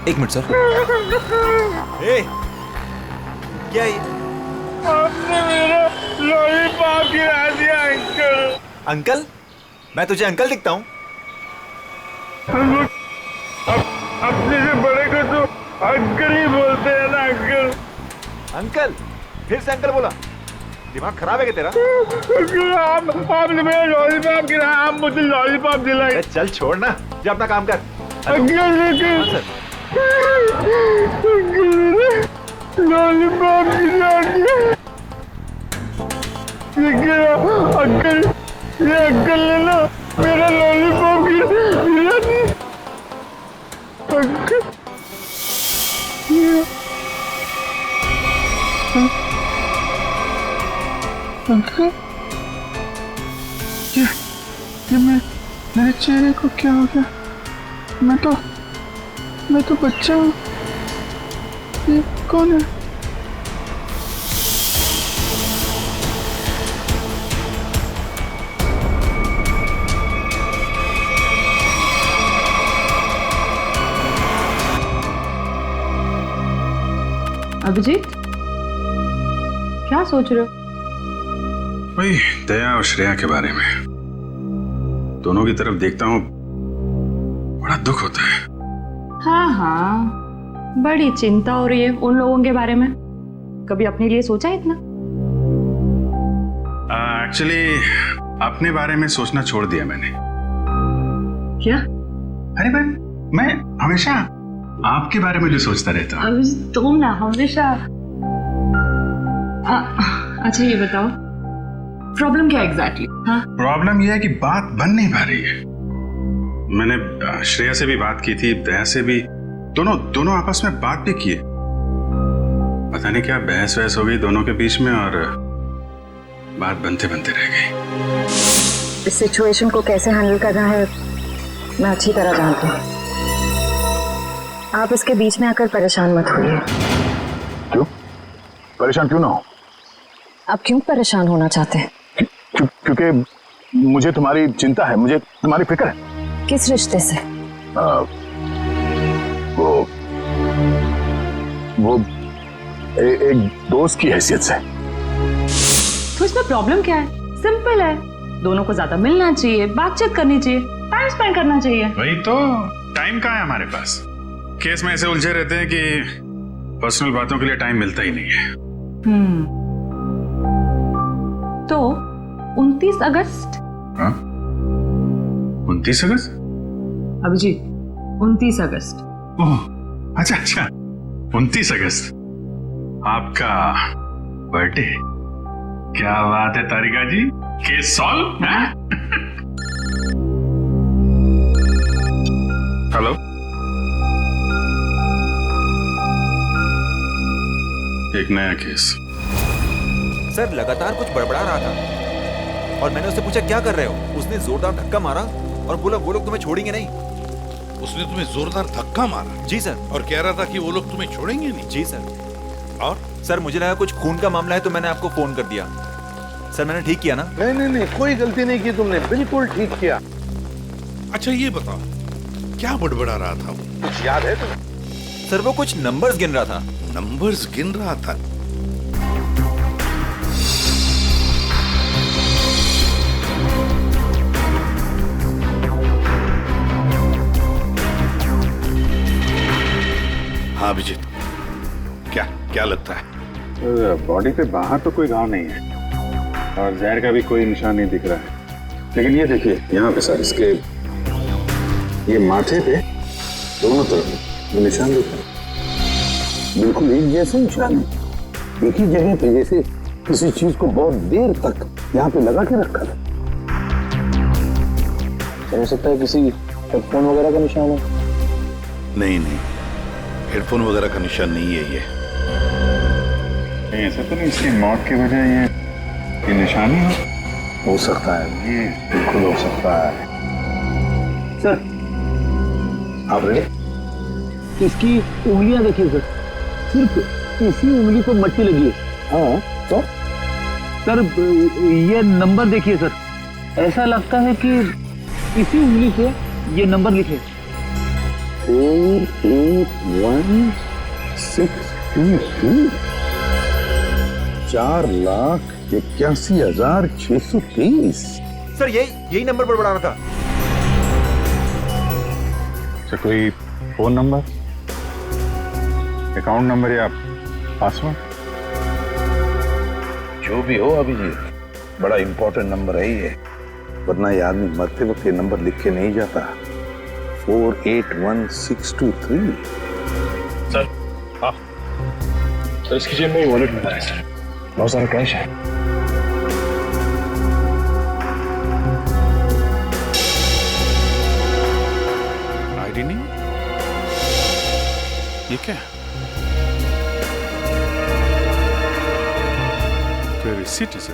एक minute sir. ए, क्या है? आपने मेरा लॉलीपॉप गिरा दिया अंकल। अंकल? मैं तुझे अंकल दिखता हूँ? अपने से बड़े को तो अंकल ही बोलते हैं ना अंकल। अंकल? फिर से अंकल बोला? दिमाग खराब है क्या तेरा? आपने मेरा लॉलीपॉप गिराया, आप मुझे लॉलीपॉप दिलाए। चल छोड़ ना, जा अपना काम कर। अंकल हाँ सर। लॉलीपॉप गिरा दिया। अंकल, ये अंकल ने ना मेरा लॉलीपॉप गिरा दिया। अंकल अंकल, ये मेरे चेहरे को क्या हो गया? मैं तो बच्चा हूँ। ये कौन है? अभिजीत, क्या सोच रहे हो? वही दया और श्रेया के बारे में। दोनों की तरफ देखता हूँ, बड़ा दुख होता है। हाँ, बड़ी चिंता हो रही है उन लोगों के बारे में। कभी अपने लिए सोचा इतना? एक्चुअली अपने बारे में सोचना छोड़ दिया मैंने। क्या? अरे भाई, मैं हमेशा आपके बारे में जो सोचता रहता हूँ। अभिजीत, तुम ना हमेशा। अच्छा ये बताओ, प्रॉब्लम क्या एग्जैक्टली? हाँ, प्रॉब्लम यह है कि बात बन नहीं पा रही है। मैंने श्रेया से भी बात की थी, दया से भी, दोनों आपस में बात भी की है। पता नहीं क्या बहस वहस हो गई दोनों के बीच में और बात बनते बनते रह गई। इस सिचुएशन को कैसे हैंडल करना है मैं अच्छी तरह जानती हूँ। आप इसके बीच में आकर परेशान मत होइए। क्यों? परेशान क्यों ना हो? आप क्यों परेशान होना चाहते हैं? क्योंकि मुझे तुम्हारी चिंता है, मुझे तुम्हारी फिक्र है। किस रिश्ते से? वो एक दोस्त की हैसियत से। तो इसमें प्रॉब्लम क्या है? सिंपल है, दोनों को ज्यादा मिलना चाहिए, बातचीत करनी चाहिए, टाइम स्पेंड करना चाहिए। वही तो, टाइम कहाँ है हमारे पास? केस में ऐसे उलझे रहते हैं कि पर्सनल बातों के लिए टाइम मिलता ही नहीं है। तो 29 अगस्त? हाँ? 29 अगस्त? अभिजीत, 29 अगस्त। ओह, अच्छा 29 अगस्त आपका बर्थडे। क्या बात है तारिका जी, केस सॉल्व है? हेलो, एक नया केस। सर लगातार कुछ बड़बड़ा रहा था और मैंने उससे पूछा क्या कर रहे हो? उसने जोरदार धक्का मारा और बोला वो लोग तुम्हें छोड़ेंगे नहीं। उसने तुम्हें जोरदार धक्का मारा? जी सर। और कह रहा था कि वो लोग तुम्हें छोड़ेंगे नहीं? जी सर। और सर मुझे लगा कुछ खून का मामला है तो मैंने आपको फोन कर दिया। सर मैंने ठीक किया ना? नहीं, कोई गलती नहीं की तुमने, बिल्कुल ठीक किया। अच्छा ये बताओ, क्या बड़बड़ा रहा था वो? कुछ याद है तुम्हें? सर वो कुछ नंबर्स गिन रहा था। नंबर्स गिन रहा था? हाँ अभिजीत, क्या लगता है? बॉडी पे बाहर तो कोई घाव नहीं है और जहर का भी कोई निशान नहीं दिख रहा है, लेकिन ये देखिए यहाँ पे सर, इसके ये माथे पे दोनों तरफ ये निशान दिख रहे हैं। बिल्कुल एक जैसे निशान है, एक ही जगह पे, जैसे किसी चीज को बहुत देर तक यहाँ पे लगा के रखा था। हो सकता है किसी हेडफोन वगैरह का निशान हो। नहीं, हेडफोन वगैरह का निशान नहीं है ये। ऐसा तो नहीं इसकी मौत की वजह ये निशान ही हो सकता है, ये बिल्कुल हो सकता है। सर आप रेडी? इसकी उंगलियां देखिए सर, सिर्फ इसी उंगली को मट्टी लगी है। हाँ तो सर ये नंबर देखिए सर, ऐसा लगता है कि इसी उंगली से ये नंबर लिखे। 48162 4,81,630। सर यही नंबर बड़बड़ाना था। सर कोई फोन नंबर, अकाउंट नंबर या पासवर्ड? जो भी हो अभिजीत, बड़ा इंपॉर्टेंट नंबर है ये, वरना ये आदमी मरते वक्त ये नंबर लिख के नहीं जाता। 481,623। सर हाँ सर, इसकी जेब में वॉलेट मिला है सर, बहुत सारा कैश है। आईडी नहीं, ये क्या? कोई रिसीट है sir?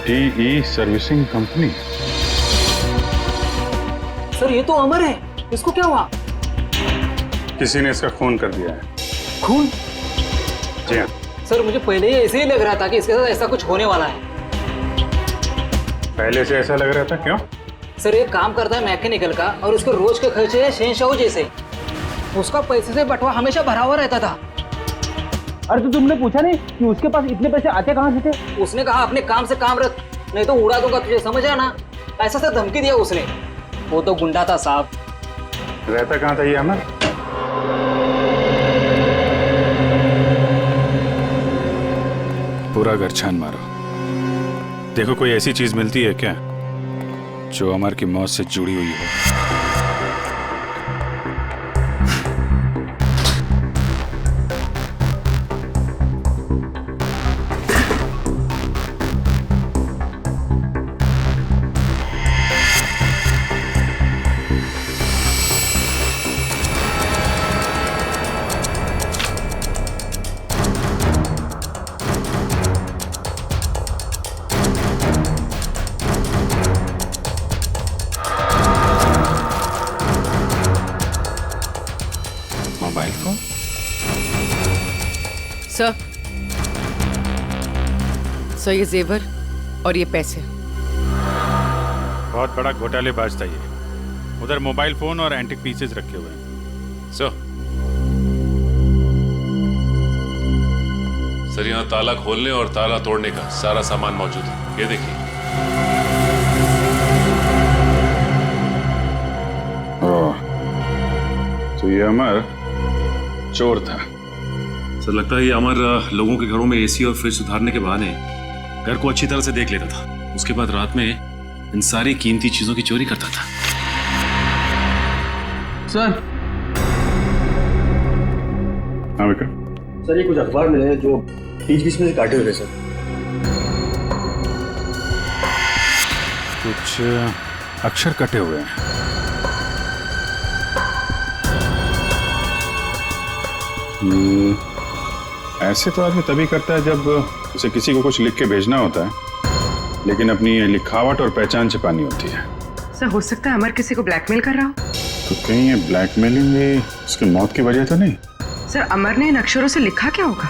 TE servicing company. Sir ये तो अमर है, इसको क्या हुआ? किसी ने इसका खून कर दिया है। खून? जी हाँ। सर मुझे पहले ही ऐसे ही लग रहा था कि इसके साथ ऐसा कुछ होने वाला है। पहले से ऐसा लग रहा था, क्यों? सर एक काम करता है मैकेनिकल का, और उसके रोज के खर्चे है शहंशाह जैसे। उसका पैसे से बटवा हमेशा भरा हुआ रहता था। अरे तो तुमने पूछा नहीं कि उसके पास इतने पैसे आते कहाँ से थे? उसने कहा अपने काम से काम रख, नहीं तो उड़ा दूंगा तुझे, समझ रहा ना? ऐसा से धमकी दिया उसने। वो तो गुंडा था साहब। रहता कहाँ था ये अमर? पूरा घर छान मारो, देखो कोई ऐसी चीज मिलती है क्या जो अमर की मौत से जुड़ी हुई हो। Mobile phone? सर ये जेवर और ये पैसे। बहुत बड़ा घोटालेबाज था ये। उधर मोबाइल फोन और एंटिक पीसेस रखे हुए हैं। सर यहाँ ताला खोलने और ताला तोड़ने का सारा सामान मौजूद है, ये देखिए। तो ये अमर चोर था। सर लगता है ये अमर लोगों के घरों में एसी और फ्रिज सुधारने के बहाने घर को अच्छी तरह से देख लेता था। उसके बाद रात में इन सारी कीमती चीजों की चोरी करता था। सर हाँ विक्रम। सर ये कुछ अखबार मिले हैं जो बीच बीच में से काटे हुए हैं सर। कुछ अक्षर कटे हुए हैं। ऐसे तो आदमी तभी करता है जब उसे किसी को कुछ लिख के भेजना होता है, लेकिन अपनी लिखावट और पहचान छिपानी होती है। सर हो सकता है अमर किसी को ब्लैकमेल कर रहा हो। तो कहीं ये ब्लैकमेलिंग भी उसकी मौत की वजह तो नहीं? सर अमर ने इन अक्षरों से लिखा क्या होगा?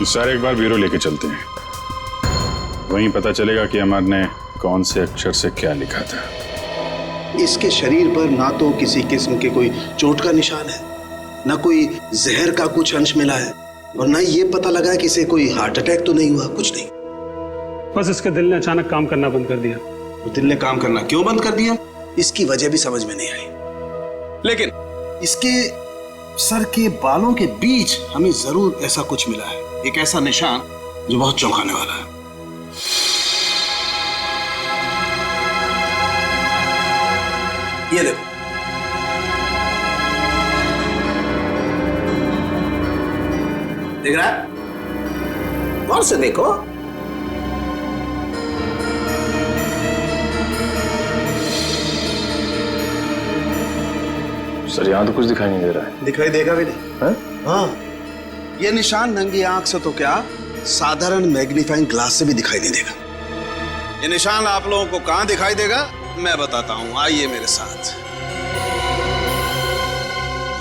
इस सारे एक बार ब्यूरो लेके चलते हैं, वहीं पता चलेगा कि अमर ने कौन से अक्षर से क्या लिखा था। इसके शरीर पर ना तो किसी किस्म के कोई चोट का निशान है, ना कोई जहर का कुछ अंश मिला है, और ना ये पता लगा कि इसे कोई हार्ट अटैक तो नहीं हुआ, कुछ नहीं। बस इसके दिल ने अचानक काम करना बंद कर दिया। तो दिल ने काम करना क्यों बंद कर दिया, इसकी वजह भी समझ में नहीं आई। लेकिन इसके सर के बालों के बीच हमें जरूर ऐसा कुछ मिला है, एक ऐसा निशान जो बहुत चौंकाने वाला है। ये देखो, देख रहा है? गौर से देखो। सर यहाँ तो कुछ दिखाई नहीं दे रहा है। दिखाई देगा भी नहीं। हाँ, ये निशान नंगी आंख से तो क्या, साधारण मैग्नीफाइंग ग्लास से भी दिखाई नहीं देगा। ये निशान आप लोगों को कहां दिखाई देगा मैं बताता हूं, आइए मेरे साथ।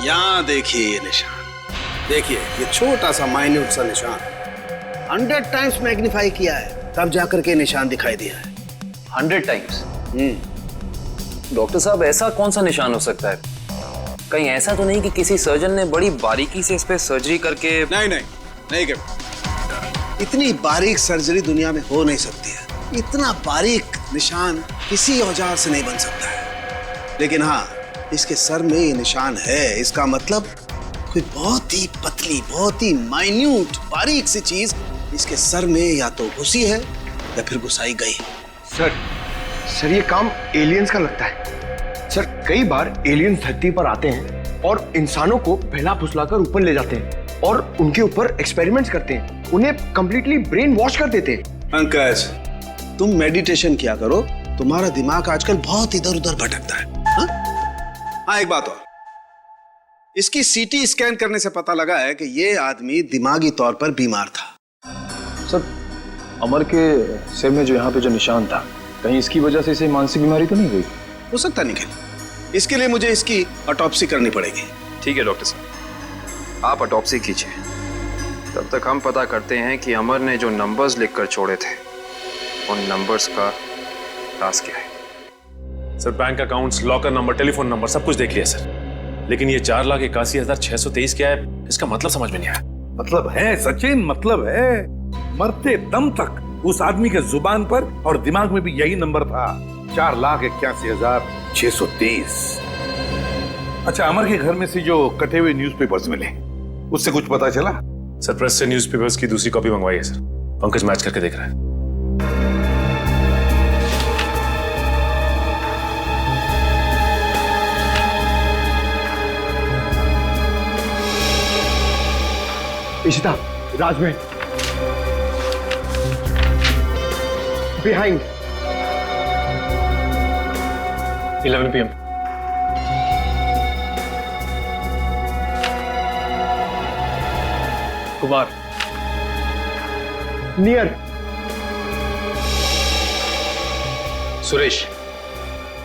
यहां देखिए ये निशान, देखिए ये छोटा सा माइन्यूट सा निशान 100 टाइम्स मैग्नीफाई किया है, तब जाकर के निशान दिखाई दिया है। 100 टाइम्स? डॉक्टर साहब ऐसा कौन सा निशान हो सकता है? कहीं ऐसा तो नहीं कि किसी सर्जन ने बड़ी बारीकी से इस पे सर्जरी करके? नहीं कर। इतनी बारीक सर्जरी दुनिया में हो नहीं सकती है। इतना बारीक निशान किसी औजार से नहीं बन सकता है। लेकिन हाँ, इसके सर में ये निशान है। इसका मतलब कोई बहुत ही पतली, बहुत ही माइन्यूट, बारीक सी चीज इसके सर में या तो घुसी है या फिर घुसाई गई। सर ये काम एलियंस का लगता है। सर कई बार एलियंस धरती पर आते हैं और इंसानों को बहला फुसलाकर ऊपर ले जाते हैं और उनके ऊपर एक्सपेरिमेंट्स करते हैं, उन्हें कंप्लीटली ब्रेन वॉश कर देते हैं। पंकज, तुम मेडिटेशन किया करो, तुम्हारा दिमाग आजकल बहुत इधर उधर भटकता है। हाँ, एक बात और, इसकी सीटी स्कैन करने से पता लगा है कि ये आदमी दिमागी तौर पर बीमार था। सर अमर के सिर में जो यहाँ पे जो निशान था, कहीं इसकी वजह से इसे मानसिक बीमारी तो नहीं हुई? हो सकता निखिल, इसके लिए मुझे इसकी ऑटोप्सी करनी पड़ेगी। ठीक है डॉक्टर साहब, आप ऑटोप्सी कीजिए। तब तक हम पता करते हैं कि अमर ने जो नंबर्स लिखकर छोड़े थे, उन नंबर्स का राज क्या है। Sir bank accounts, locker number, telephone number सब कुछ देख लिया सर, लेकिन ये 4,81,623 क्या है, इसका मतलब समझ में नहीं आया। मतलब है सचिन, मतलब है। मरते दम तक उस आदमी के जुबान पर और दिमाग में भी यही नंबर था, 4,81,623। अच्छा, अमर के घर में से जो कटे हुए न्यूज़पेपर्स मिले, उससे कुछ पता चला? सर प्रेस से न्यूज़पेपर्स की दूसरी कॉपी मंगवाई है सर, पंकज मैच करके देख रहा है। Ishita, Rajmahal behind 11 PM। Kumar near Suresh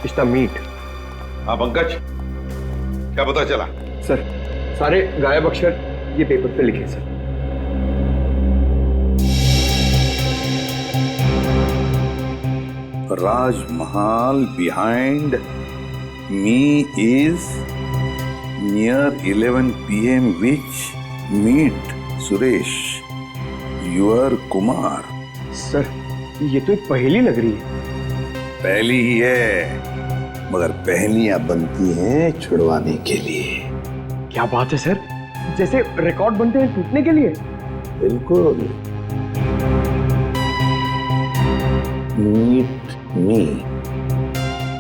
Ishta meet. हाँ पंकज, क्या पता चला? सर सारे गायब अक्षर ये पेपर पे लिखे sir. Rajmahal behind me is near 11 PM which meet Suresh, your Kumar। Sir ये तो एक पहेली लग रही है। पहली ही है, मगर पहेलियां बनती हैं छुड़वाने के लिए। क्या बात है सर, जैसे रिकॉर्ड बनते हैं टूटने के लिए। बिल्कुल।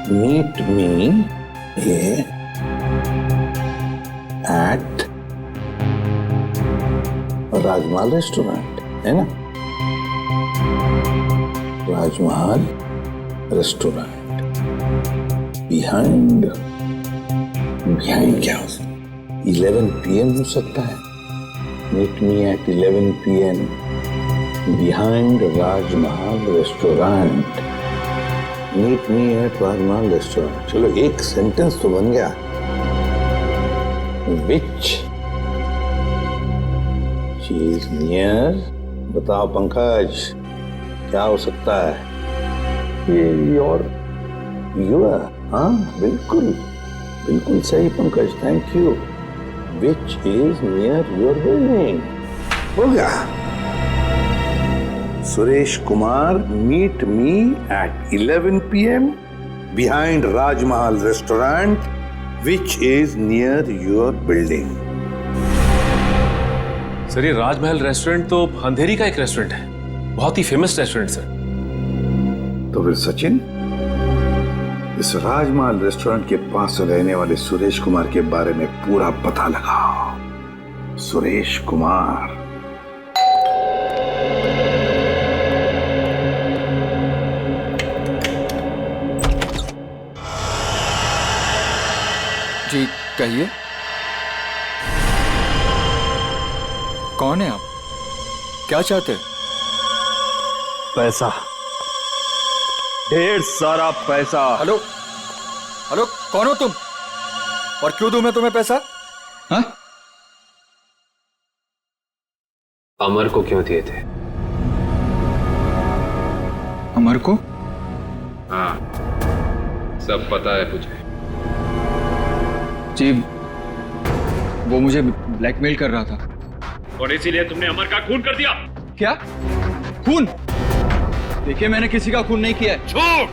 meet me at Rajmahal restaurant, है ना? राजमहल रेस्टोरेंट बिहाइंड क्या हो सकता है? 11 PM हो सकता है। Meet me at 11 PM behind Rajmahal restaurant. Meet me at Rajmahal restaurant. चलो एक सेंटेंस तो बन गया। विच चीज नियर, बताओ पंकज, क्या हो सकता है? ये योर, हाँ बिल्कुल बिल्कुल सही Pankaj, thank you. Which is near your building. हो गया। Suresh Kumar, meet me at 11 PM behind Rajmahal restaurant which is near your building. Sir ये राजमहल रेस्टोरेंट तो अंधेरी का एक रेस्टोरेंट है, बहुत ही फेमस रेस्टोरेंट सर। तो फिर सचिन, इस राजमहल रेस्टोरेंट के पास रहने वाले सुरेश कुमार के बारे में पूरा पता लगाओ। सुरेश कुमार। जी कहिए, कौन है आप? क्या चाहते हैं? पैसा, ढेर सारा पैसा। हेलो हेलो, कौन हो तुम और क्यों दूं मैं तुम्हें पैसा? हाँ? अमर को क्यों दिए थे? अमर को? हाँ, सब पता है मुझे। जी, वो मुझे ब्लैकमेल कर रहा था और इसीलिए तुमने अमर का खून कर दिया। क्या? खून? देखिए, मैंने किसी का खून नहीं किया है। झूठ!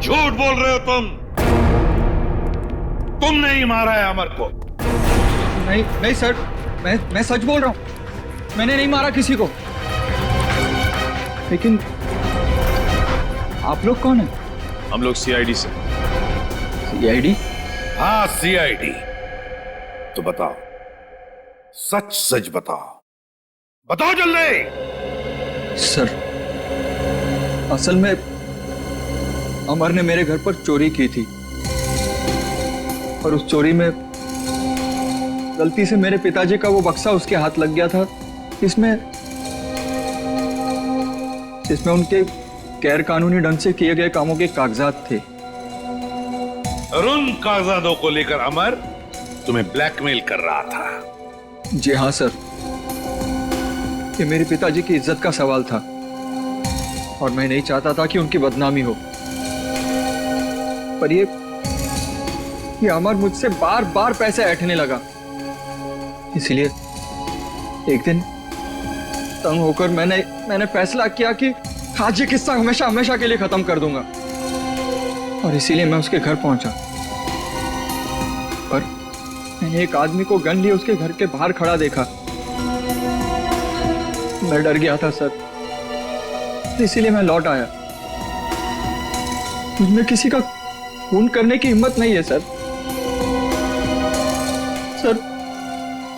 झूठ बोल रहे हो तुम। तुमने ही मारा है अमर को। नहीं नहीं सर, मैं सच बोल रहा हूं। मैंने नहीं मारा किसी को। लेकिन आप लोग कौन हैं? हम लोग सीआईडी से। सीआईडी? हाँ, सीआईडी। तो बताओ, सच सच बताओ, बताओ जल्दी। सर, असल में अमर ने मेरे घर पर चोरी की थी और उस चोरी में गलती से मेरे पिताजी का वो बक्सा उसके हाथ लग गया था, इसमें उनके गैर कानूनी ढंग से किए गए कामों के कागजात थे। और उन कागजातों को लेकर अमर तुम्हें ब्लैकमेल कर रहा था। जी हाँ सर, ये मेरे पिताजी की इज्जत का सवाल था और मैं नहीं चाहता था कि उनकी बदनामी हो। पर ये अमर मुझसे बार बार पैसे ऐंठने लगा। इसलिए एक दिन तंग होकर मैंने फैसला किया कि आज ये किस्सा हमेशा हमेशा के लिए खत्म कर दूंगा और इसीलिए मैं उसके घर पहुंचा। पर मैंने एक आदमी को गन लिए उसके घर के बाहर खड़ा देखा। मैं डर गया था सर, इसीलिए मैं लौट आया। मुझमें किसी का खून करने की हिम्मत नहीं है सर। सर,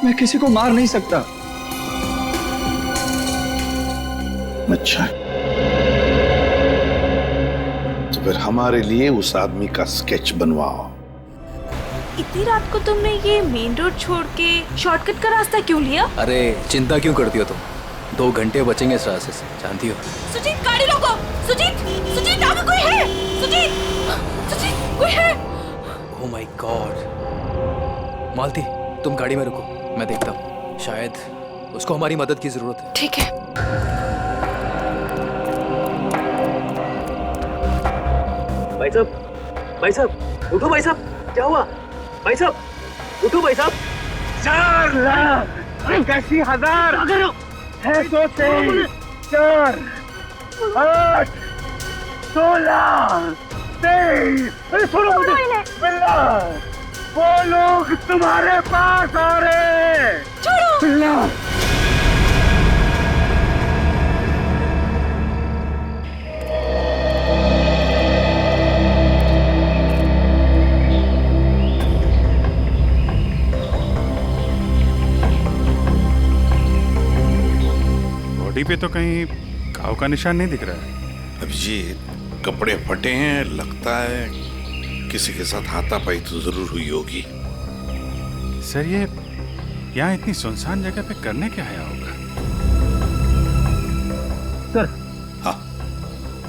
मैं किसी को मार नहीं सकता। अच्छा, तो फिर हमारे लिए उस आदमी का स्केच बनवाओ। इतनी रात को तुमने ये मेन रोड छोड़ के शॉर्टकट का रास्ता क्यों लिया? अरे चिंता क्यों करती हो तुम? 2 घंटे बचेंगे इस रास्ते से, जानती हो। सुजीत, गाड़ी रोको। सुजीत, आगे कोई है? सुजीत, कोई है? Oh my God. मालती, तुम गाड़ी में रुको, मैं देखता हूँ। शायद उसको हमारी मदद की जरूरत है। ठीक है। भाई साहब, उठो भाई साहब, क्या हुआ? भाई साहब, उठो भाई साहब। 4 लाख 81,000 है, 4 8 16 23। अरे सुनो मुझे, बिल्ला, वो लोग तुम्हारे पास आ रहे। छोड़ो बिल्ला। बॉडी पे तो कहीं घाव का निशान नहीं दिख रहा है। अभिजीत, कपड़े फटे हैं, लगता है किसी के साथ हाथापाई तो जरूर हुई होगी। सर, ये यहाँ इतनी सुनसान जगह पे करने क्या आया होगा? सर, हाँ,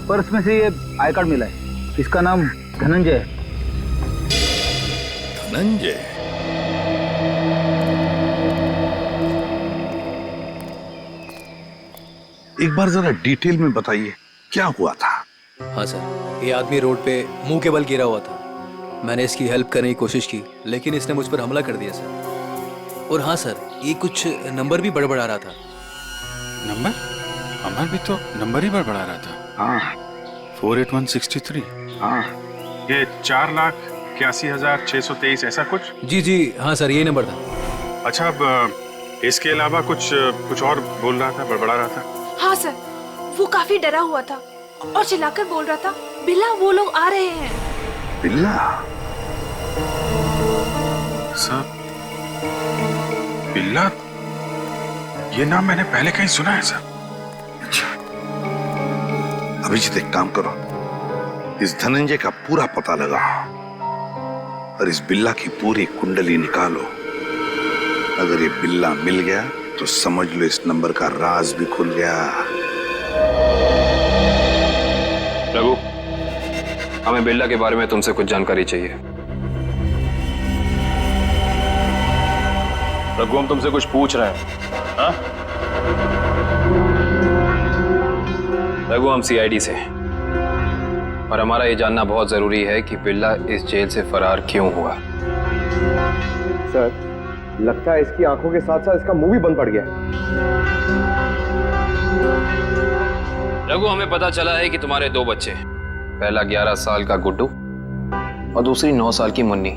पर्स में से ये आई कार्ड मिला है। इसका नाम धनंजय है। धनंजय? एक बार जरा डिटेल में बताइए, क्या हुआ था? हाँ सर, ये आदमी रोड पे मुंह के बल गिरा हुआ था। मैंने इसकी हेल्प करने की कोशिश की, लेकिन इसने मुझ पर हमला कर दिया सर। और हाँ सर, ये कुछ नंबर भी बड़बड़ा रहा था। नंबर? अमर भी तो नंबर ही बड़बड़ा रहा था। हाँ, 48163। हाँ, ये 4,81,623 ऐसा कुछ? जी हाँ सर, यही नंबर था। अच्छा, अब इसके अलावा कुछ और बोल रहा था, बड़बड़ा रहा था? हाँ सर, वो काफी डरा हुआ था और चिल्लाकर बोल रहा था, बिल्ला, वो लोग आ रहे हैं। बिल्ला? सर, बिल्ला, ये नाम मैंने पहले कहीं सुना है सर। अच्छा, अभिजीत, एक काम करो, इस धनंजय का पूरा पता लगाओ और इस बिल्ला की पूरी कुंडली निकालो। अगर ये बिल्ला मिल गया तो समझ लो इस नंबर का राज भी खुल गया। रघु, हमें बिल्ला के बारे में तुमसे कुछ जानकारी चाहिए। रघु, हम तुमसे कुछ पूछ रहे हैं। हाँ? रघु, हम सीआईडी से हैं और हमारा ये जानना बहुत जरूरी है कि बिल्ला इस जेल से फरार क्यों हुआ। सर, लगता है इसकी आंखों के साथ साथ इसका मुंह भी बंद पड़ गया। रघु, हमें पता चला है कि तुम्हारे 2 बच्चे हैं, पहला 11 साल का गुड्डू और दूसरी 9 साल की मुन्नी।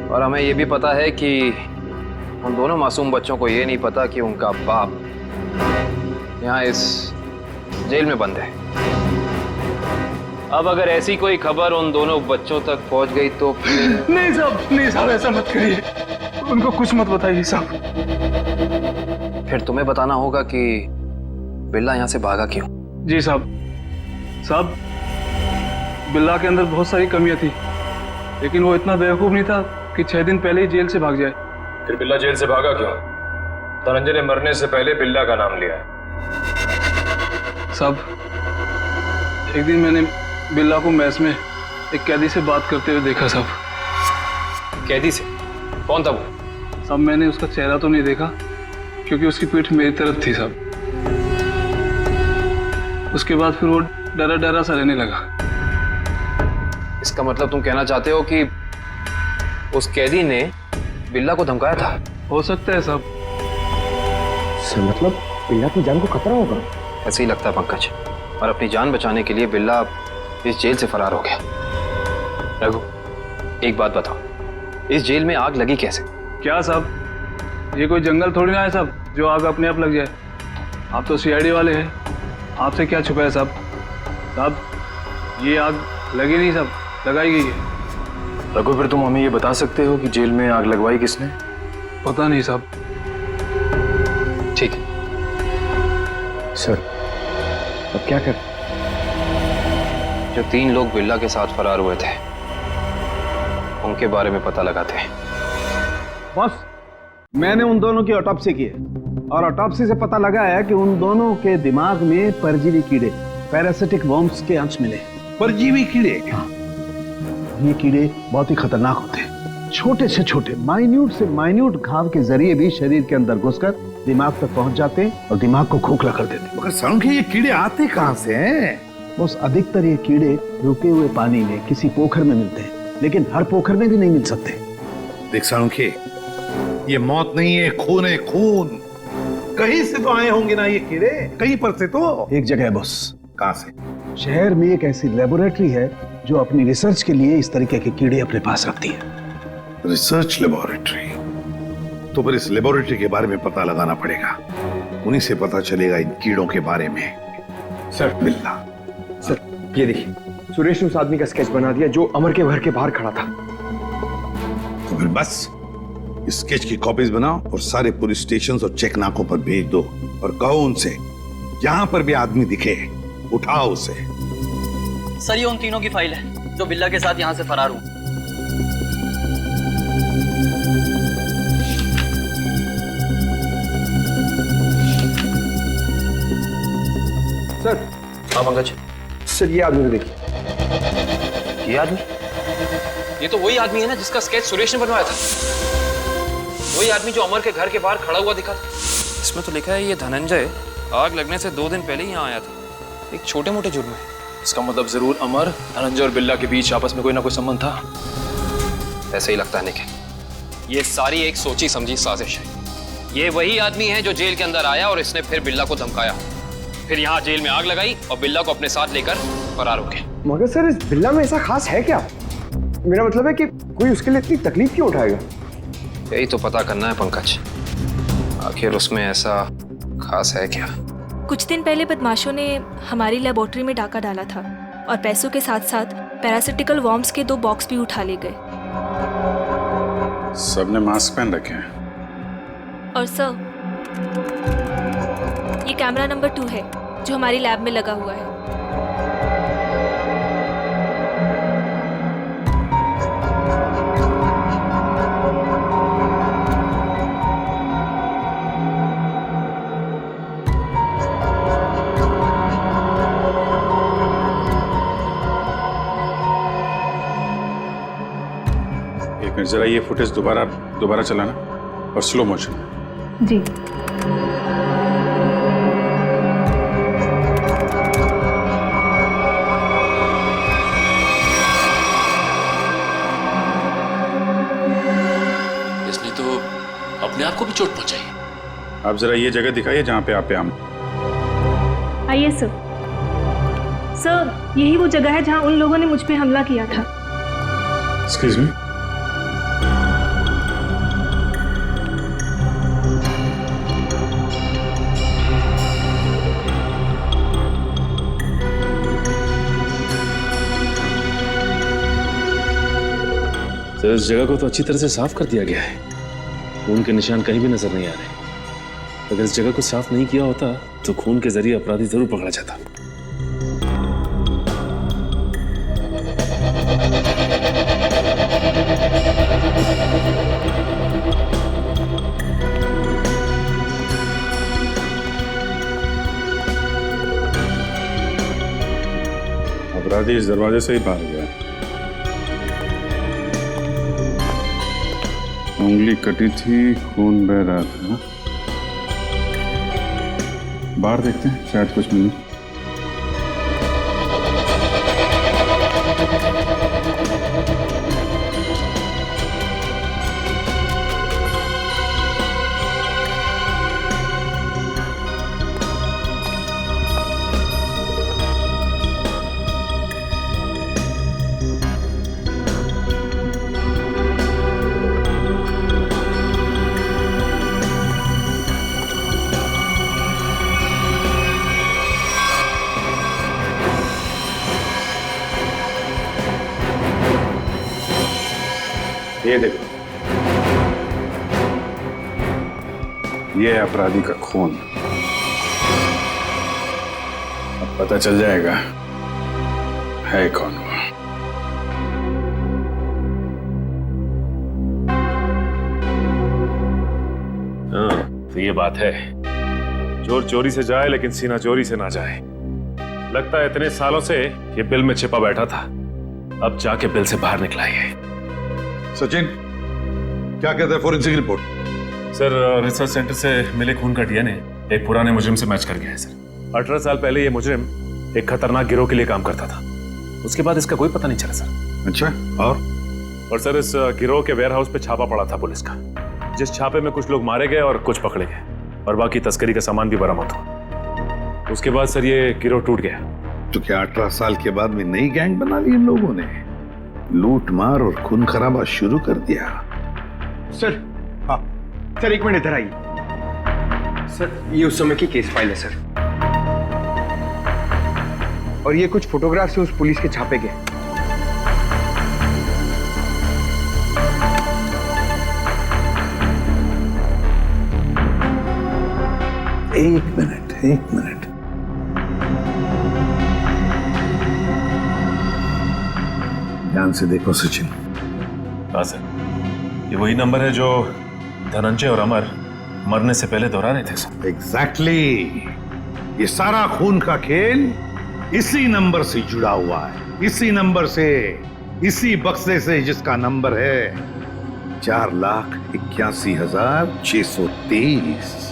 और हमें यह भी पता है कि उन दोनों मासूम बच्चों को यह नहीं पता कि उनका बाप यहाँ इस जेल में बंद है। अब अगर ऐसी कोई खबर उन दोनों बच्चों तक पहुंच गई तो नहीं साहब, ऐसा मत करिए, उनको कुछ मत बताइए साहब। फिर तुम्हें बताना होगा कि बिल्ला यहाँ से भागा क्यों। जी साहब, बिल्ला के अंदर बहुत सारी कमियां थी, लेकिन वो इतना बेवकूफ नहीं था कि 6 दिन पहले ही जेल से भाग जाए। फिर बिल्ला जेल से भागा क्यों? धनंजय ने मरने से पहले बिल्ला का नाम लिया है। साहब, एक दिन मैंने बिल्ला को मैस में एक कैदी से बात करते हुए देखा साहब। कैदी से? कौन था वो? साहब, मैंने उसका चेहरा तो नहीं देखा क्योंकि उसकी पीठ मेरी तरफ थी साहब। उसके बाद फिर वो डरा डरा सा रहने लगा। इसका मतलब तुम कहना चाहते हो कि उस कैदी ने बिल्ला को धमकाया था? हो सकता है साहब। सर, मतलब बिल्ला की जान को खतरा होगा? ऐसे ही लगता है पंकज, और अपनी जान बचाने के लिए बिल्ला इस जेल से फरार हो गया। रघु, एक बात बताओ, इस जेल में आग लगी कैसे? क्या साहब, ये कोई जंगल थोड़ी ना है साहब जो आग अपने आप लग जाए। आप तो सीआईडी वाले हैं, आपसे क्या छुपा है साहब? ये आग लगी नहीं साहब, लगाई गई है। रघु, फिर तुम हमें ये बता सकते हो कि जेल में आग लगवाई किसने? पता नहीं साहब। ठीक है सर, अब क्या कर? जो 3 लोग बिल्ला के साथ फरार हुए थे उनके बारे में पता लगाते हैं। बॉस, मैंने उन दोनों की ऑटोप्सी की है और ऑटोप्सी से पता लगा है कि उन दोनों के दिमाग में परजीवी कीड़े, पैरासिटिक वर्म्स के अंश मिले। परजीवी कीड़े? हाँ, ये कीड़े बहुत ही खतरनाक होते हैं। छोटे से छोटे, माइन्यूट से माइन्यूट घाव के जरिए भी शरीर के अंदर घुसकर दिमाग तक पहुंच जाते हैं और दिमाग को खोखला कर देते हैं। मगर सालुंखे, ये कीड़े आते कहां से हैं? बस अधिकतर ये कीड़े रुके हुए पानी में किसी पोखर में मिलते हैं, लेकिन हर पोखर में भी नहीं मिल सकते। देख सालुंखे, ये मौत नहीं है, खून है, खून। कहीं से तो आए होंगे ना ये कीड़े, कहीं पर से तो। एक जगह है बॉस। कहां से? शहर में एक ऐसी लेबोरेटरी है जो अपनी रिसर्च के लिए इस तरीके के कीड़े अपने पास रखती है। Research laboratory? तो फिर इस लेबोरेटरी के बारे में पता लगाना पड़ेगा, उन्हीं से पता चलेगा इन कीड़ों के बारे में। सर, बिल्ला। सर, ये देखिए, सुरेश ने उस आदमी का स्केच बना दिया जो अमर के घर के बाहर खड़ा था। तो फिर बस इस स्केच की कॉपीज बनाओ और सारे पुलिस स्टेशन और चेक नाकों पर भेज दो और कहो उनसे जहां पर भी आदमी दिखे उठाओ उसे। सर, ये उन तीनों की फाइल है जो बिल्ला के साथ यहाँ से फरार हुए। सर। हाँ पंकज। सर, ये आदमी देखिए। ये आदमी? ये तो वही आदमी है ना जिसका स्केच सुरेश ने बनवाया था। वही आदमी जो अमर के घर के बाहर खड़ा हुआ दिखा था। इसमें तो लिखा है ये धनंजय आग लगने से 2 दिन पहले ही यहाँ आया था, एक छोटे मोटे जुर्म है। इसका मतलब जरूर अमर, धनंजय और बिल्ला के बीच आपस में कोई ना कोई संबंध था। ऐसे ही लगता है निखिल, ये सारी एक सोची समझी साजिश है। ये वही आदमी है जो जेल के अंदर आया और इसने फिर बिल्ला को धमकाया, फिर यहाँ जेल में आग लगाई और बिल्ला को अपने साथ लेकर फरार हो गए। मगर सर, इस बिल्ला में ऐसा खास है क्या? मेरा मतलब है कि कोई उसके लिए इतनी तकलीफ क्यों उठाएगा? यही तो पता करना है पंकज, आखिर उसमें ऐसा खास है क्या? कुछ दिन पहले बदमाशों ने हमारी लेबोरेटरी में डाका डाला था और पैसों के साथ साथ पैरासिटिकल वर्म्स के 2 बॉक्स भी उठा ले गए। सबने मास्क पहन रखे हैं। और सर, ये कैमरा नंबर 2 है जो हमारी लैब में लगा हुआ है। एक मिनट, जरा ये फुटेज दोबारा चलाना और स्लो मोशन। जी। चोट पहुंचाई। आप जरा ये जगह दिखाइए जहां पे आप पे हम। आइए सर। सर, यही वो जगह है जहां उन लोगों ने मुझ पे हमला किया था। Excuse me. सर, इस जगह को तो अच्छी तरह से साफ कर दिया गया है, खून के निशान कहीं भी नजर नहीं आ रहे। अगर इस जगह को साफ नहीं किया होता तो खून के जरिए अपराधी जरूर पकड़ा जाता। अपराधी इस दरवाजे से ही बाहर गया। उंगली कटी थी, खून बह रहा था। बाहर देखते हैं, शायद कुछ मिले। ये देखो, ये है अपराधी का खून। अब पता चल जाएगा है कौन वो। हाँ, तो ये बात है, चोर चोरी से जाए लेकिन सीना चोरी से ना जाए। लगता है इतने सालों से ये बिल में छिपा बैठा था, अब जाके बिल से बाहर निकला है। सचिन, क्या कहते हैं forensic report? Sir, research centre से मिले खून का डीएनए एक पुराने मुजरिम से मैच कर गया है सर। 18 साल पहले ये मुजरिम एक खतरनाक गिरोह के लिए काम करता था, उसके बाद इसका कोई पता नहीं चला सर। अच्छा, और सर, इस गिरोह के वेयर हाउस पे छापा पड़ा था पुलिस का, जिस छापे में कुछ लोग मारे गए और कुछ पकड़े गए, और बाकी तस्करी का सामान भी बरामद हुआ। उसके बाद सर ये गिरोह टूट गया। तो क्या 18 साल के बाद में नई गैंग बना ली इन लोगों ने? लूट मार और खून खराबा शुरू कर दिया। सर, हाँ सर, एक मिनट इधर आइए। सर, ये उस समय की केस फाइल है सर, और ये कुछ फोटोग्राफ से उस पुलिस के छापे गए। एक मिनट। ध्यान से देखो सचिन। हाँ सर, ये वही नंबर है जो धनंजय और अमर मरने से पहले दोहरा रहे थे सर। एग्जैक्टली। ये सारा खून का खेल इसी नंबर से जुड़ा हुआ है, इसी नंबर से, इसी बक्से से जिसका नंबर है 4,81,630।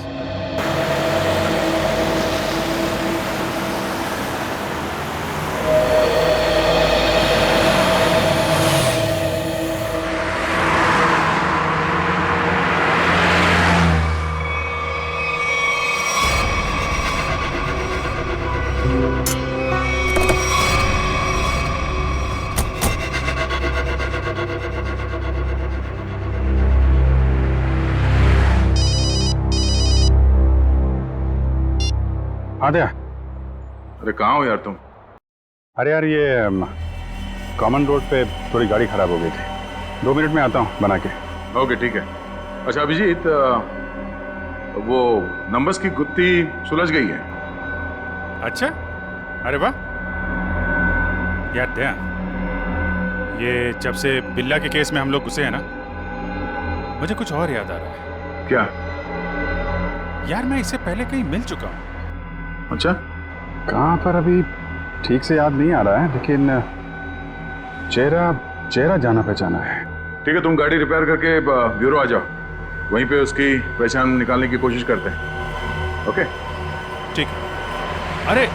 आद्या, अरे कहाँ हो यार तुम? अरे यार, ये कॉमन रोड पे थोड़ी गाड़ी खराब हो गई थी, 2 मिनट में आता हूँ बना के। ओके, ठीक है। अच्छा अभिजीत, वो नंबर्स की गुत्थी सुलझ गई है। अच्छा, अरे वाह यार। दया, ये जब से बिल्ला के केस में हम लोग घुसे हैं ना, मुझे कुछ और याद आ रहा है। क्या? यार, मैं इससे पहले कहीं मिल चुका हूँ। अच्छा, कहाँ पर अभी ठीक से याद नहीं आ रहा है, लेकिन चेहरा जाना पहचाना है। ठीक है, तुम गाड़ी रिपेयर करके ब्यूरो आ जाओ, वहीं पे उसकी पहचान निकालने की कोशिश करते हैं। ओके, ठीक है। अरे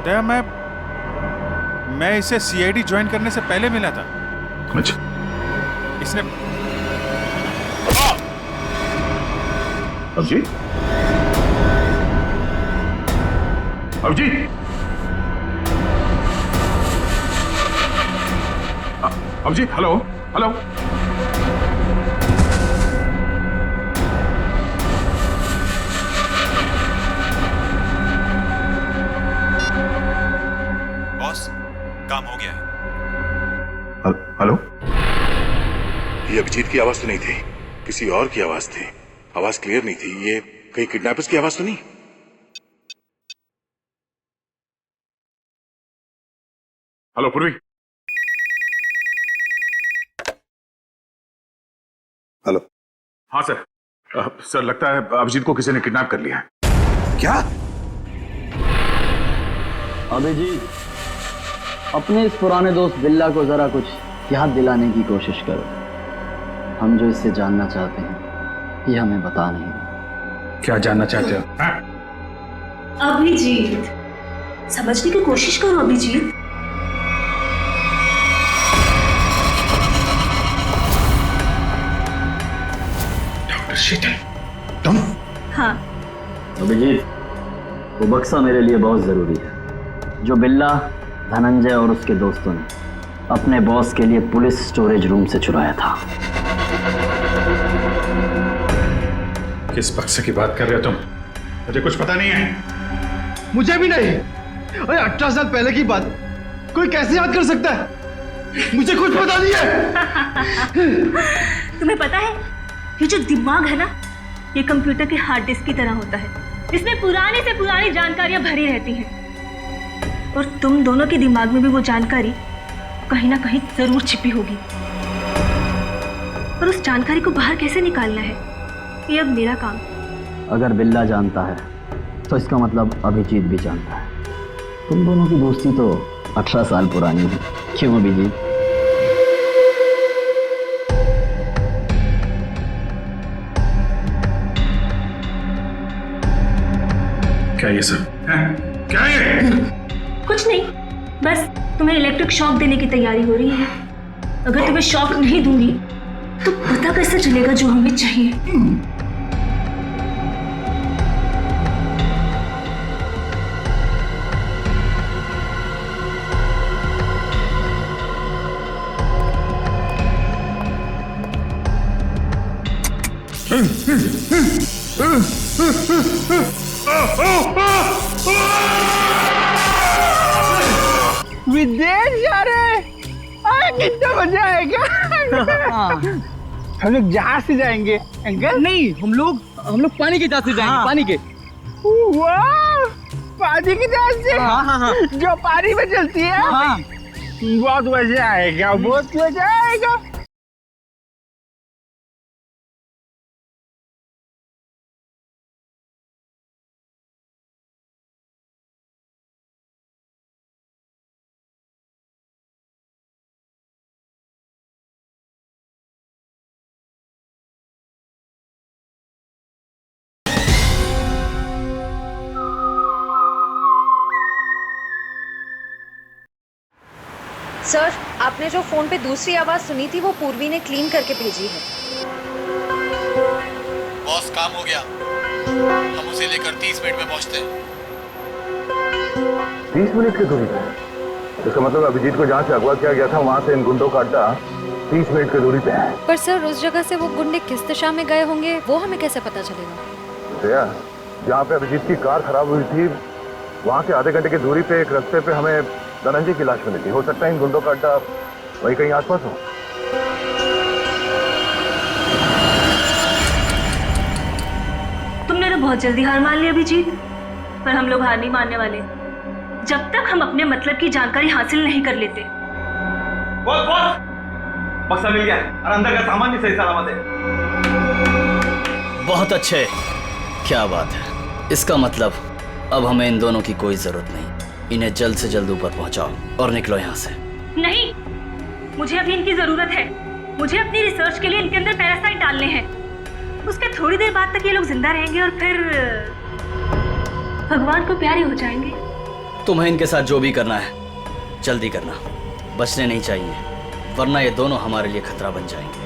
दया, मैं इसे सीआईडी ज्वाइन करने से पहले मिला था। अच्छा, इसने Abhijeet, Abhijeet, Abhijeet, hello hello. Boss, काम हो गया है। हेलो, ये अभिजीत की आवाज तो नहीं थी, किसी और की आवाज थी। आवाज क्लियर नहीं थी। ये कहीं किडनैपर्स की आवाज तो नहीं? हेलो पूर्वी। हेलो। हाँ सर। सर लगता है अभिजीत को किसी ने किडनैप कर लिया है। क्या? अभिजीत, अपने इस पुराने दोस्त बिल्ला को जरा कुछ याद दिलाने की कोशिश करो। हम जो इससे जानना चाहते हैं ये हमें बता नहीं रहा। क्या जानना चाहते हो? अभिजीत, समझने की कोशिश करो अभिजीत। डॉक्टर शीतल, तुम? हाँ। अभिजीत, वो बक्सा मेरे लिए बहुत जरूरी है जो बिल्ला, धनंजय और उसके दोस्तों ने अपने बॉस के लिए पुलिस स्टोरेज रूम से चुराया था। किस बक्से की बात कर रहे हो तुम? मुझे कुछ पता नहीं है। मुझे भी नहीं। अरे 18 साल पहले की बात कोई कैसे याद कर सकता है? मुझे कुछ पता नहीं है। तुम्हें पता है, ये जो दिमाग है ना, ये कंप्यूटर के हार्ड डिस्क की तरह होता है। इसमें पुरानी से पुरानी जानकारियां भरी रहती हैं और तुम दोनों के दिमाग में भी वो जानकारी कहीं ना कहीं जरूर छिपी होगी। और उस जानकारी को बाहर कैसे निकालना है, ये अब मेरा काम। अगर बिल्ला जानता है तो इसका मतलब अभिजीत भी जानता है। तुम दोनों की दोस्ती तो 18 साल पुरानी है, क्यों अभिजीत? क्या ये सब? क्या ये? कुछ नहीं, बस तुम्हें इलेक्ट्रिक शॉक देने की तैयारी हो रही है। अगर तुम्हें शॉक नहीं दूंगी तो पता कैसे चलेगा जो हमें चाहिए? विदेश जा रहे? कितना मजा आएगा। हम लोग जहाज से जाएंगे अंकल? नहीं, हम लोग पानी के जहाज से जाएंगे। हाँ। पानी के। वाह, पानी के जहाज से? हाँ हाँ हाँ। जो पानी में चलती है? हाँ। बहुत मजा आएगा, बहुत मजा आएगा। सर, आपने जो फोन पे दूसरी आवाज सुनी थी वो पूर्वी ने क्लीन करके भेजी है। बॉस, काम हो गया। हम उसे लेकर 30 मिनट में पहुंचते हैं। 30 मिनट की दूरी पे? इसका मतलब अभिजीत को जहाँ से अगवा किया गया था वहाँ से इन गुंडों का अड्डा 30 मिनट की दूरी पे है। पर सर, उस जगह से वो गुंडे किस दिशा में गए होंगे वो हमें कैसे पता चलेगा? जहाँ पे अभिजीत की कार खराब हुई थी वहाँ से आधे घंटे की दूरी पे एक रास्ते पे हमें धनंजय की लाश मिली थी। हो सकता है इन गुंडों का अड्डा वही कहीं आसपास हो। तुमने तो बहुत जल्दी हार मान ली अभिजीत, पर हम लोग हार नहीं मानने वाले जब तक हम अपने मतलब की जानकारी हासिल नहीं कर लेते। बॉस, बक्सा मिल गया और अंदर का सामान भी सही सलामत है। बहुत अच्छे, क्या बात है। इसका मतलब अब हमें इन दोनों की कोई जरूरत नहीं। इन्हें जल्द से जल्द ऊपर पहुंचाओ और निकलो यहाँ से। नहीं, मुझे अभी इनकी जरूरत है। मुझे अपनी रिसर्च के लिए इनके अंदर पैरासाइट डालने हैं। उसके थोड़ी देर बाद तक ये लोग जिंदा रहेंगे और फिर भगवान को प्यारे हो जाएंगे। तुम्हें इनके साथ जो भी करना है जल्दी करना, बचने नहीं चाहिए, वरना ये दोनों हमारे लिए खतरा बन जाएंगे।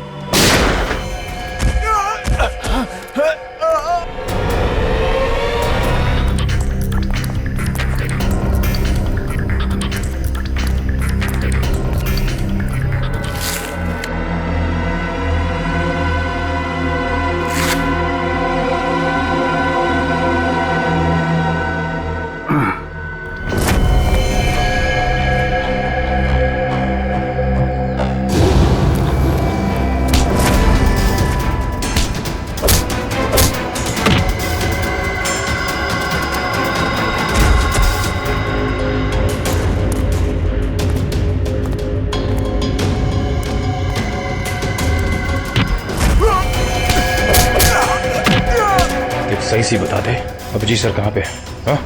सी बता दे अभिजीत सर कहाँ पे है? हाँ?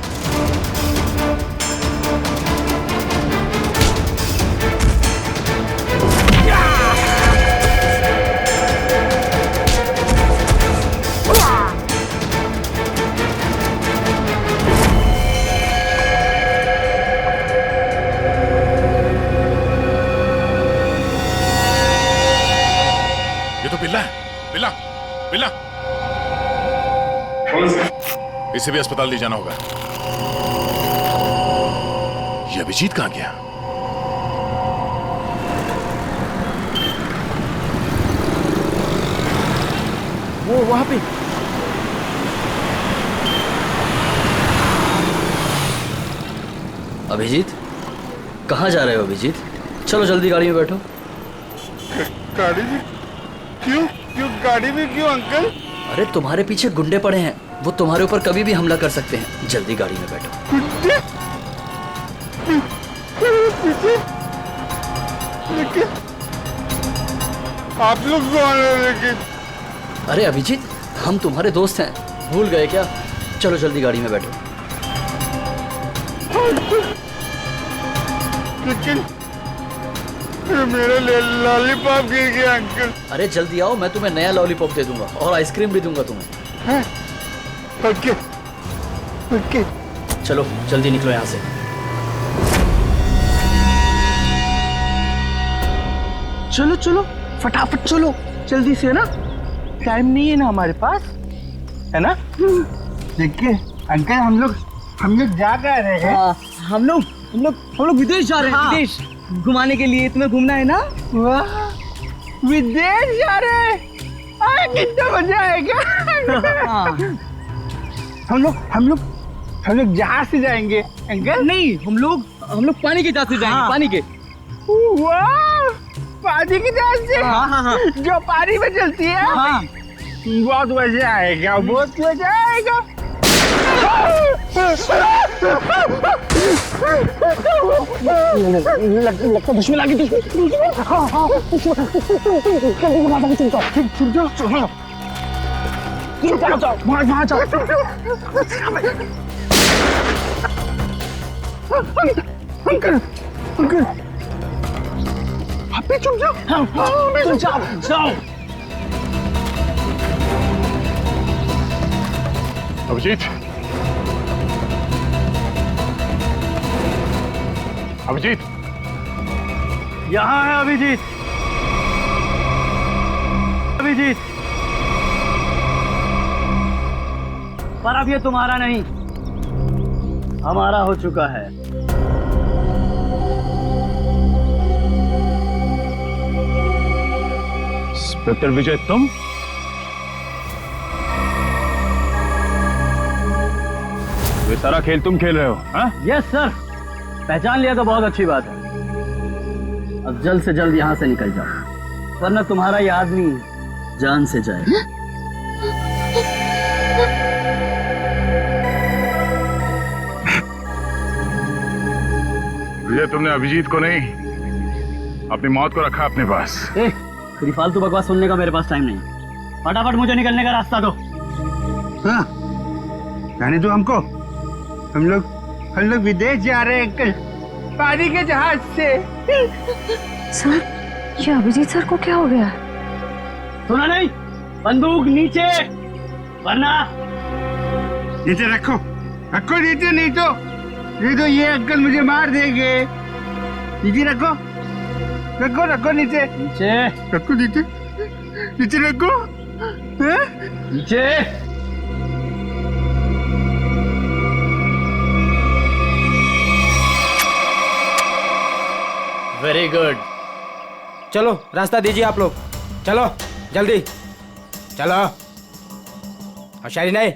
ये तो बिल्ला है। बिल्ला बिल्ला इसे भी अस्पताल ले जाना होगा। ये अभिजीत कहाँ गया? वो वहां पे। अभिजीत, कहाँ जा रहे हो अभिजीत? चलो जल्दी गाड़ी में बैठो। गाड़ी में क्यों? गाड़ी में क्यों अंकल? अरे तुम्हारे पीछे गुंडे पड़े हैं, वो तुम्हारे ऊपर कभी भी हमला कर सकते हैं। जल्दी गाड़ी में बैठो। गुंडे? लेकिन आप लोग कौन हो? लेकिन अरे अभिजीत, हम तुम्हारे दोस्त हैं, भूल गए क्या? चलो जल्दी गाड़ी में बैठो। लेकिन मेरा लॉलीपॉप गिर गया अंकल। अरे जल्दी आओ, मैं तुम्हें नया लॉलीपॉप दे दूंगा और आइसक्रीम भी दूंगा तुम्हें। Okay okay. चलो जल्दी निकलो यहाँ से। चलो चलो फटाफट चलो, जल्दी से ना, टाइम नहीं है ना हमारे पास, है ना? देखिए अंकल, हम लोग जा रहे हैं। हम लोग विदेश जा रहे हैं। विदेश घुमाने के लिए, तुम्हें घूमना है ना? वाह, विदेश जा रहे हैं, कितना मजा आएगा। हम लोग जहाज से जाएंगे अंकल। नहीं, हम लोग पानी के जहाज से जाएंगे। पानी के। वाह, पानी की जहाज से? हाँ। जो पानी में चलती है। हाँ। बहुत मजा आएगा, बहुत मजा आएगा। लगता दुश्मन आ गई। वहाँ जाओ। अंकल आप भी चुप जाओ। जाओ। अभिजीत, अभिजीत, यहाँ है अभिजीत। पर अब ये तुम्हारा नहीं, हमारा हो चुका है। इंस्पेक्टर विजय, तुम? ये सारा खेल तुम खेल रहे हो? हाँ? यस सर, पहचान लिया तो बहुत अच्छी बात है। अब जल्द से जल्द यहाँ से निकल जाओ, वरना तुम्हारा ये आदमी जान से जाए। विजय, तुमने अभिजीत को नहीं, अपनी मौत को रखा अपने पास। तेरी फालतू बकवास सुनने का मेरे पास टाइम नहीं। फटाफट मुझे निकलने का रास्ता दो। हाँ, जाने दो हमको। हम लोग विदेश जा रहे हैं अंकल, पानी के जहाज से। सर, ये अभिजीत सर को क्या हो गया? सुना नहीं? बंदूक नीचे, वरना नीचे रखो नीचे, नहीं तो ये अंकल मुझे मार देंगे। नीचे रखो नीचे रखो, नीचे रखो। नीचे। Very good. चलो रास्ता दीजिए आप लोग, चलो जल्दी चलो। होशियारी नहीं।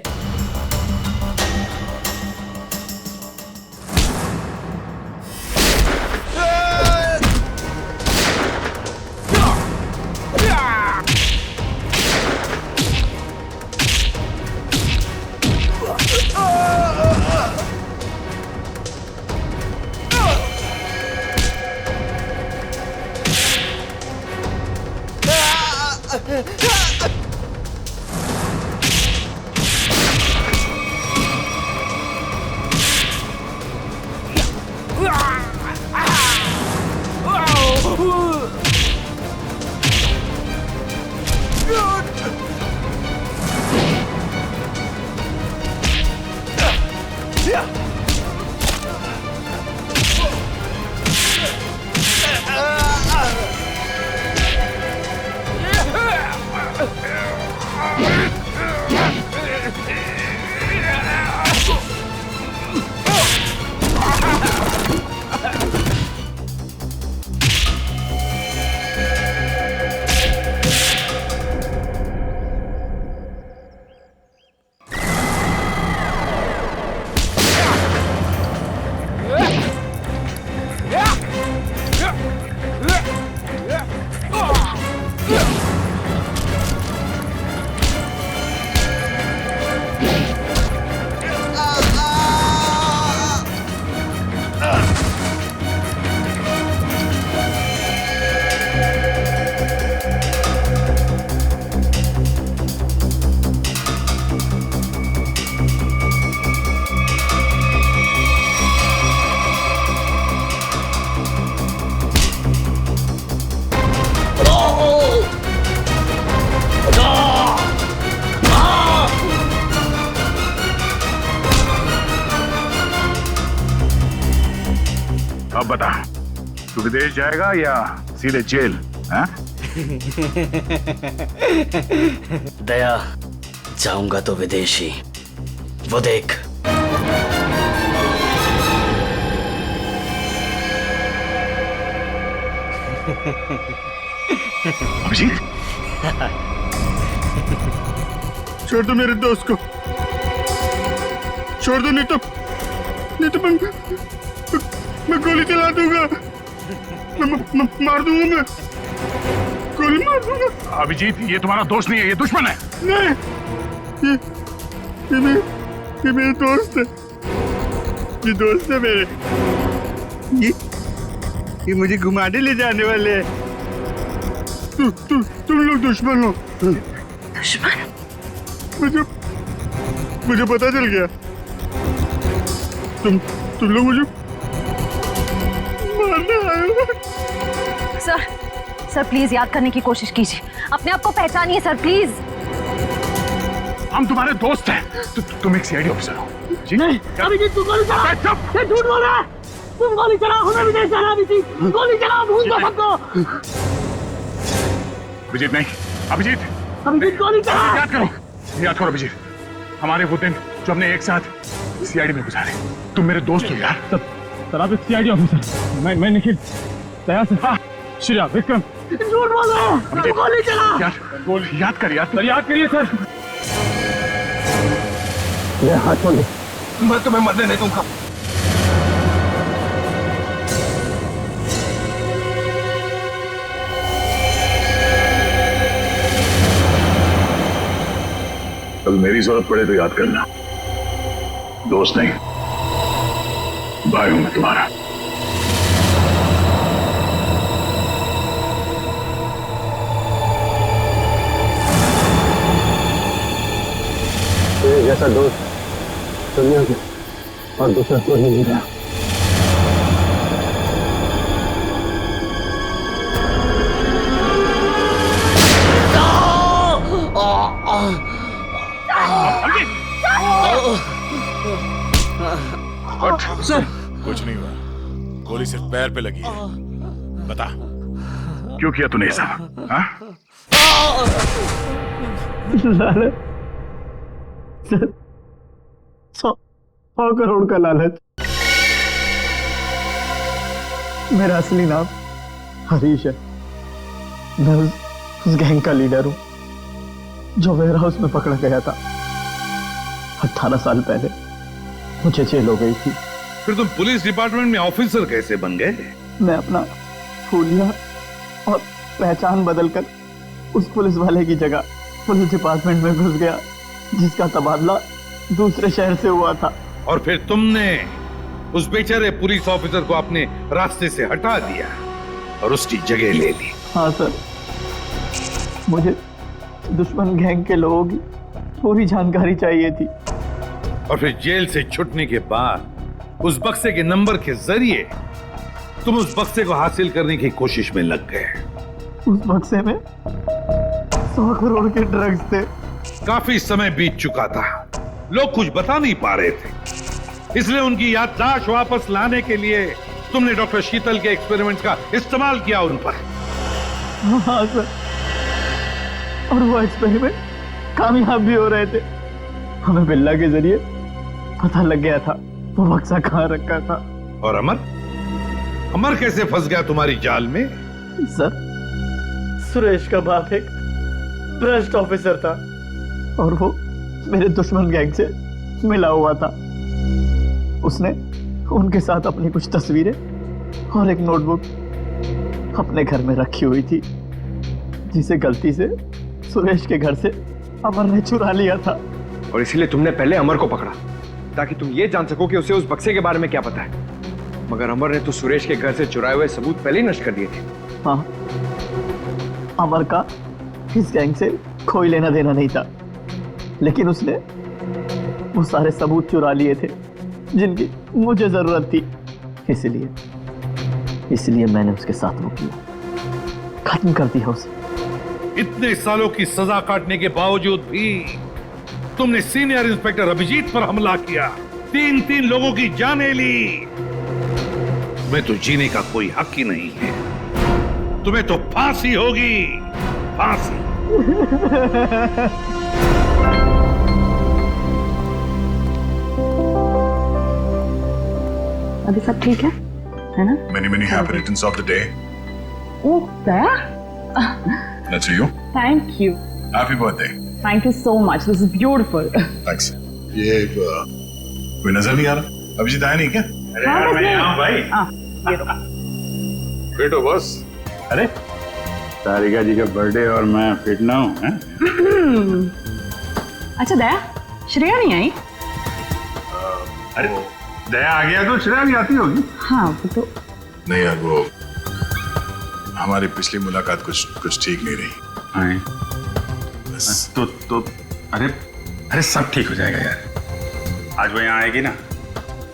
अब बता, तू विदेश जाएगा या सीधे जेल? हाँ? दया, जाऊंगा तो विदेश ही, वो देख। अभिजीत, छोड़ दो मेरे दोस्त को, छोड़ दो, नहीं तो मैं गोली चला दूंगा, मैं मार दूंगा, मैं गोली मार दूंगा। अभिजीत, ये तुम्हारा दोस्त नहीं है, ये दुश्मन है। नहीं, ये मेरे दोस्त है, ये दोस्त है मेरे, ये मुझे घुमाने ले जाने वाले हैं। तुम लोग दुश्मन हो। दुश्मन? मुझे पता चल गया, तुम लोग मुझे मारने आए हो। सर प्लीज याद करने की कोशिश कीजिए, अपने आप को पहचानिए सर, प्लीज। हम तुम्हारे दोस्त हैं। तुम एक सीआईडी ऑफिसर हो जी? नहीं, अभिजीत तू गोली चला, ये झूठ बोल रहा है, तुम गोली चला, हमें विदेश जाना, अभिजीत गोली चला, भूल दो सबको। अभिजीत नहीं, अभिजीत गोली चला। याद करो अभिजीत, हमारे वो दिन जो हमने एक साथ सीआईडी में गुजारे। तुम मेरे दोस्त हो यार। सर आप एक सीआईडी ऑफिसर, मैं निखिल, दया से, श्रेया, विक्रम। झूठ बोल रहे हैं, गोली चला। यार याद कर यार, याद करिए सर। हाथ छोड़ दे, मैं तुम्हें मरने नहीं दूंगा। कल मेरी जरूरत पड़े तो याद करना, दोस्त नहीं, भाई हूं मैं तुम्हारा। जैसा दोस्त दुनिया में और दूसरा कोई नहीं रहा। सर कुछ नहीं हुआ, गोली सिर्फ पैर पे लगी है। बता क्यों किया तूने सब? हाँ? लालच सर, 100 करोड़ का लालच। मेरा असली नाम हरीश है, मैं उस गैंग का लीडर हूं जो वेयर हाउस में पकड़ा गया था। 18 साल पहले मुझे जेल हो गई थी। फिर तुम पुलिस डिपार्टमेंट में ऑफिसर कैसे बन गए? मैं अपना फूलिया और पहचान बदलकर उस पुलिस वाले की जगह पुलिस डिपार्टमेंट में घुस गया, जिसका तबादला दूसरे शहर से हुआ था। और फिर तुमने उस बेचारे पुलिस ऑफिसर को अपने रास्ते से हटा दिया और उसकी जगह ले ली। हाँ सर, मुझे दुश्मन गैंग के लोगों की पूरी जानकारी चाहिए थी। और फिर जेल से छूटने के बाद उस बक्से के नंबर के जरिए तुम उस बक्से को हासिल करने की कोशिश में लग गए। उस बक्से में 100 करोड़ के ड्रग्स थे। काफी समय बीत चुका था, लोग कुछ बता नहीं पा रहे थे, इसलिए उनकी याददाश्त वापस लाने के लिए तुमने डॉक्टर शीतल के एक्सपेरिमेंट का इस्तेमाल किया उन पर। हाँ सर, और वो एक्सपेरिमेंट कामयाब भी हो रहे थे। हमें बिल्ला के जरिए पता लग गया था वो बक्सा कहाँ रखा था। और अमर कैसे फंस गया तुम्हारी जाल में? सर, सुरेश का बाप एक भ्रष्ट ऑफिसर था और वो मेरे दुश्मन गैंग से मिला हुआ था। उसने उनके साथ अपनी कुछ तस्वीरें और एक नोटबुक अपने घर में रखी हुई थी, जिसे गलती से सुरेश के घर से अमर ने चुरा लिया था। और इसीलिए तुमने पहले अमर को पकड़ा ताकि तुम ये जान सको कि उसे उस बक्से के बारे में क्या पता है। मगर अमर ने तो सुरेश के घर से चुराए हुए सबूत पहले ही नष्ट कर दिए थे। हाँ, अमर का इस गैंग से कोई लेना देना नहीं था, लेकिन उसने वो सारे सबूत चुरा लिए थे जिनकी मुझे जरूरत थी। इसलिए मैंने उसके साथ वो किया, खत्म कर दिया उसे। इतने सालों की सजा काटने के बावजूद भी तुमने सीनियर इंस्पेक्टर अभिजीत पर हमला किया, 3 लोगों की जानें ली। तुम्हें तो जीने का कोई हक ही नहीं है। तुम्हें तो फांसी होगी, फांसी। अभी सब ठीक है ना? Many many happy returns of the day. Oh, Daya? That's you. Thank you. Happy birthday. Thank you so much. This is beautiful. Thanks. ये कोई नजर नहीं आ रहा? अभिजीत आया नहीं क्या? अरे यार मैं यहाँ भाई। ये लो। बेटो बॉस। अरे तारिका जी का बर्थडे और मैं फिट ना हूँ हैं? अच्छा दया, श्रेया नहीं आई? अरे दया आ गया तो श्रेया भी आती होगी। हाँ वो तो नहीं यार, वो हमारी पिछली मुलाकात कुछ ठीक नहीं रही। बस तो अरे सब ठीक हो जाएगा यार। आज वो यहाँ आएगी ना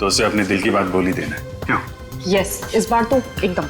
तो उसे अपने दिल की बात बोल ही देना। क्यों? यस, इस बार तो एकदम।